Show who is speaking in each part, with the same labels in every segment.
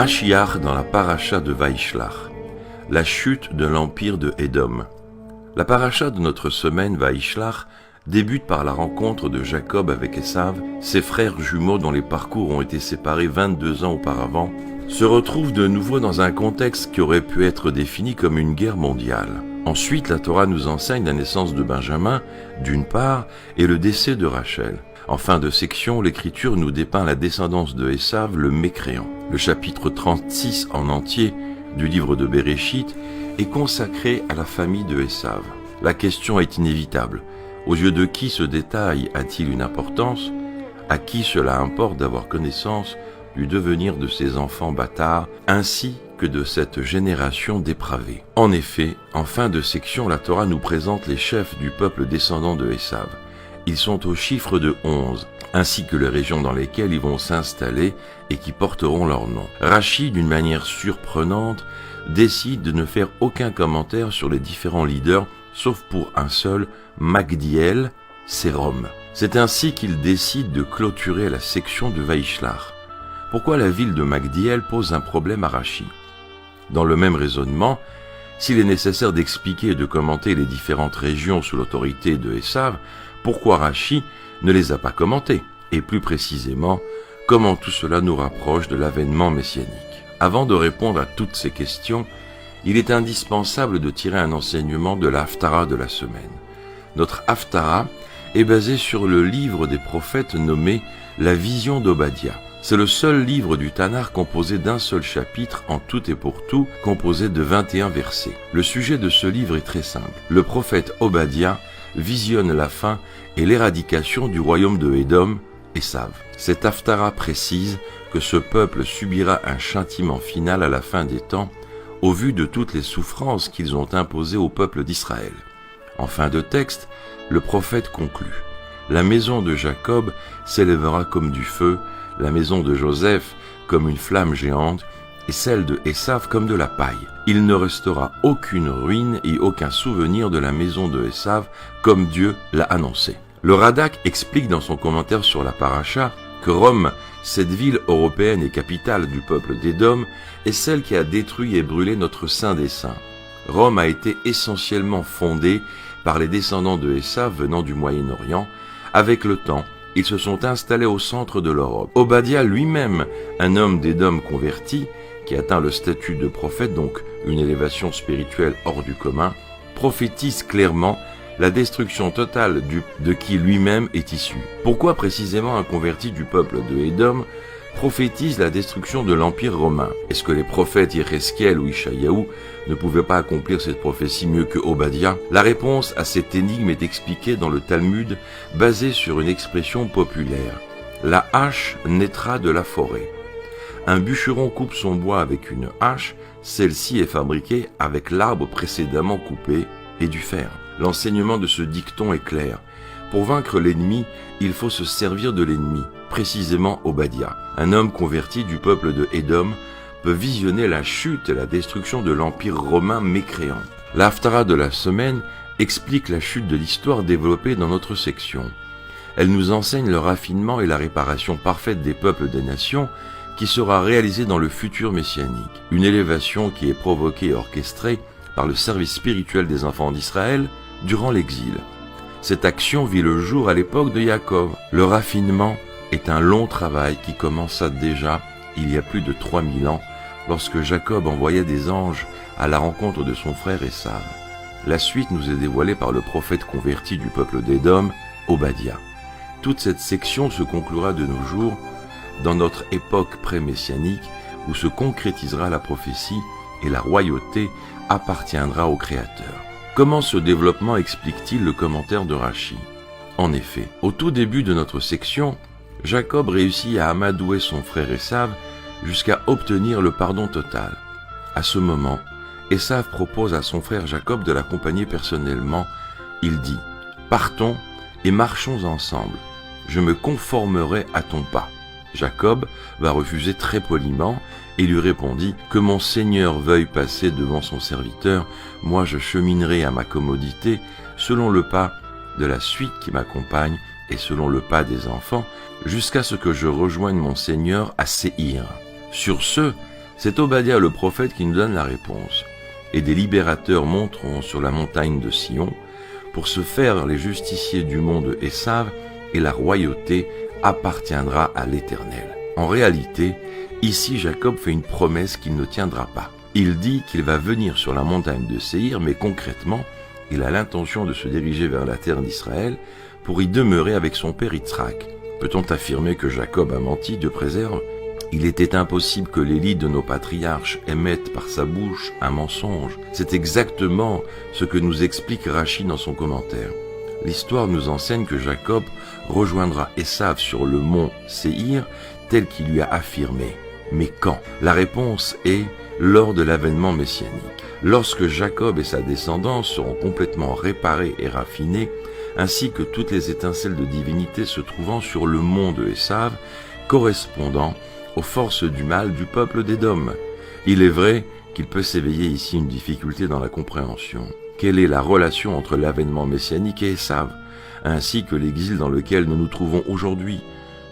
Speaker 1: Mashiach dans la paracha de Vaishlach, la chute de l'empire de Édom. La paracha de notre semaine Vaishlach débute par la rencontre de Jacob avec Esav, ses frères jumeaux dont les parcours ont été séparés 22 ans auparavant, se retrouvent de nouveau dans un contexte qui aurait pu être défini comme une guerre mondiale. Ensuite, la Torah nous enseigne la naissance de Benjamin, d'une part, et le décès de Rachel. En fin de section, l'Écriture nous dépeint la descendance de Esav, le mécréant. Le chapitre 36 en entier du livre de Béréchit est consacré à la famille de Esav. La question est inévitable. Aux yeux de qui ce détail a-t-il une importance? À qui cela importe d'avoir connaissance du devenir de ces enfants bâtards, ainsi que de cette génération dépravée? En effet, en fin de section, la Torah nous présente les chefs du peuple descendant de Esav. Ils sont au chiffre de 11, ainsi que les régions dans lesquelles ils vont s'installer et qui porteront leur nom. Rachi, d'une manière surprenante, décide de ne faire aucun commentaire sur les différents leaders, sauf pour un seul, Magdiel, c'est Rome. C'est ainsi qu'il décide de clôturer la section de Vaishlach. Pourquoi la ville de Magdiel pose un problème à Rachi? Dans le même raisonnement, s'il est nécessaire d'expliquer et de commenter les différentes régions sous l'autorité de Esav, pourquoi Rachi ne les a pas commentées? Et plus précisément, comment tout cela nous rapproche de l'avènement messianique? Avant de répondre à toutes ces questions, il est indispensable de tirer un enseignement de la Haftara de la semaine. Notre Haftara est basée sur le livre des prophètes nommé La Vision d'Obadiah. C'est le seul livre du Tanakh composé d'un seul chapitre en tout et pour tout, composé de 21 versets. Le sujet de ce livre est très simple. Le prophète Obadiah visionne la fin et l'éradication du royaume de Édom, Esav. Cette Haftara précise que ce peuple subira un châtiment final à la fin des temps, au vu de toutes les souffrances qu'ils ont imposées au peuple d'Israël. En fin de texte, le prophète conclut: la maison de Jacob s'élèvera comme du feu, la maison de Joseph comme une flamme géante, et celle de Esav comme de la paille. Il ne restera aucune ruine et aucun souvenir de la maison de Esav, comme Dieu l'a annoncé. Le Radak explique dans son commentaire sur la paracha que Rome, cette ville européenne et capitale du peuple d'Édom, est celle qui a détruit et brûlé notre Saint des Saints. Rome a été essentiellement fondée par les descendants de Esav venant du Moyen-Orient. Avec le temps, ils se sont installés au centre de l'Europe. Obadiah lui-même, un homme d'Édom converti, qui atteint le statut de prophète, donc une élévation spirituelle hors du commun, prophétise clairement la destruction totale de qui lui-même est issu. Pourquoi précisément un converti du peuple de Édom prophétise la destruction de l'Empire romain? Est-ce que les prophètes Yéhézkiel ou Ishayahu ne pouvaient pas accomplir cette prophétie mieux que Obadiah? La réponse à cette énigme est expliquée dans le Talmud, basée sur une expression populaire. La hache naîtra de la forêt. Un bûcheron coupe son bois avec une hache, celle-ci est fabriquée avec l'arbre précédemment coupé et du fer. L'enseignement de ce dicton est clair. Pour vaincre l'ennemi, il faut se servir de l'ennemi, précisément Obadiah. Un homme converti du peuple de Édom peut visionner la chute et la destruction de l'empire romain mécréant. La Haftara de la semaine explique la chute de l'histoire développée dans notre section. Elle nous enseigne le raffinement et la réparation parfaite des peuples des nations qui sera réalisée dans le futur messianique. Une élévation qui est provoquée et orchestrée par le service spirituel des enfants d'Israël durant l'exil. Cette action vit le jour à l'époque de Jacob. Le raffinement est un long travail qui commença déjà il y a plus de 3000 ans, lorsque Jacob envoyait des anges à la rencontre de son frère Esav. La suite nous est dévoilée par le prophète converti du peuple d'Édom, Obadiah. Toute cette section se conclura de nos jours dans notre époque pré-messianique où se concrétisera la prophétie et la royauté appartiendra au Créateur. Comment ce développement explique-t-il le commentaire de Rachi? En effet, au tout début de notre section, Jacob réussit à amadouer son frère Esav jusqu'à obtenir le pardon total. À ce moment, Esav propose à son frère Jacob de l'accompagner personnellement. Il dit: « Partons et marchons ensemble, je me conformerai à ton pas. » Jacob va refuser très poliment et lui répondit: « Que mon Seigneur veuille passer devant son serviteur, moi je cheminerai à ma commodité, selon le pas de la suite qui m'accompagne et selon le pas des enfants, jusqu'à ce que je rejoigne mon Seigneur à Séhir. » Sur ce, C'est Obadiah le prophète qui nous donne la réponse. Et des libérateurs monteront sur la montagne de Sion pour se faire les justiciers du monde Esav, et la royauté appartiendra à l'Éternel. En réalité, ici Jacob fait une promesse qu'il ne tiendra pas. Il dit qu'il va venir sur la montagne de Séhir, mais concrètement, il a l'intention de se diriger vers la terre d'Israël pour y demeurer avec son père Yitzhak. Peut-on affirmer que Jacob a menti, Dieu préserve? Il était impossible que l'élite de nos patriarches émette par sa bouche un mensonge. C'est exactement ce que nous explique Rachi dans son commentaire. L'histoire nous enseigne que Jacob rejoindra Esav sur le mont Séhir tel qu'il lui a affirmé. Mais quand? La réponse est lors de l'avènement messianique. Lorsque Jacob et sa descendance seront complètement réparés et raffinés, ainsi que toutes les étincelles de divinité se trouvant sur le mont de Esav, correspondant aux forces du mal du peuple d'Édom. Il est vrai qu'il peut s'éveiller ici une difficulté dans la compréhension. Quelle est la relation entre l'avènement messianique et Esav, ainsi que l'exil dans lequel nous nous trouvons aujourd'hui?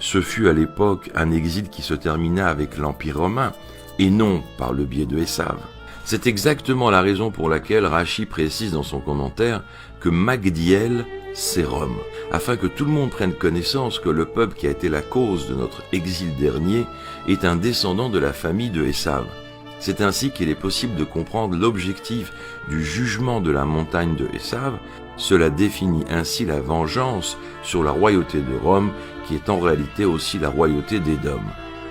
Speaker 1: Ce fut à l'époque un exil qui se termina avec l'Empire romain, et non par le biais de Esav. C'est exactement la raison pour laquelle Rachi précise dans son commentaire que Magdiel, c'est Rome, afin que tout le monde prenne connaissance que le peuple qui a été la cause de notre exil dernier est un descendant de la famille de Esav. C'est ainsi qu'il est possible de comprendre l'objectif du jugement de la montagne de Esav. Cela définit ainsi la vengeance sur la royauté de Rome, qui est en réalité aussi la royauté d'Édom.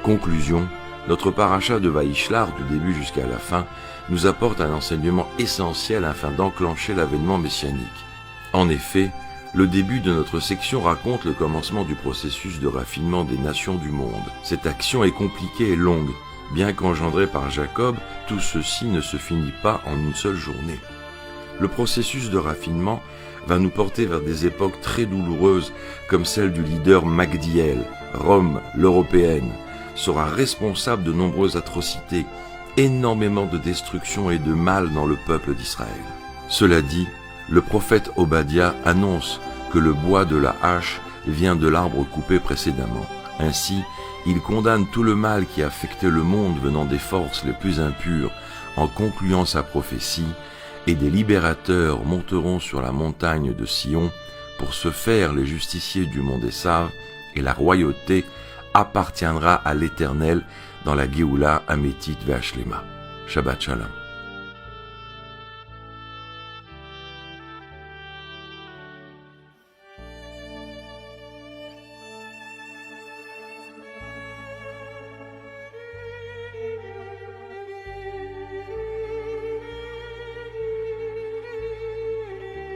Speaker 1: Conclusion, notre paracha de Vaïshlach, du début jusqu'à la fin, nous apporte un enseignement essentiel afin d'enclencher l'avènement messianique. En effet, le début de notre section raconte le commencement du processus de raffinement des nations du monde. Cette action est compliquée et longue. Bien qu'engendrée par Jacob, tout ceci ne se finit pas en une seule journée. Le processus de raffinement va nous porter vers des époques très douloureuses comme celle du leader Magdiel. Rome, l'européenne, sera responsable de nombreuses atrocités, énormément de destruction et de mal dans le peuple d'Israël. Cela dit, le prophète Obadiah annonce que le bois de la hache vient de l'arbre coupé précédemment. Ainsi, il condamne tout le mal qui affectait le monde venant des forces les plus impures en concluant sa prophétie, et des libérateurs monteront sur la montagne de Sion pour se faire les justiciers du monde Esav, et la royauté appartiendra à l'Éternel dans la Géoula Amétite Ve'Ashlema. Shabbat Shalom.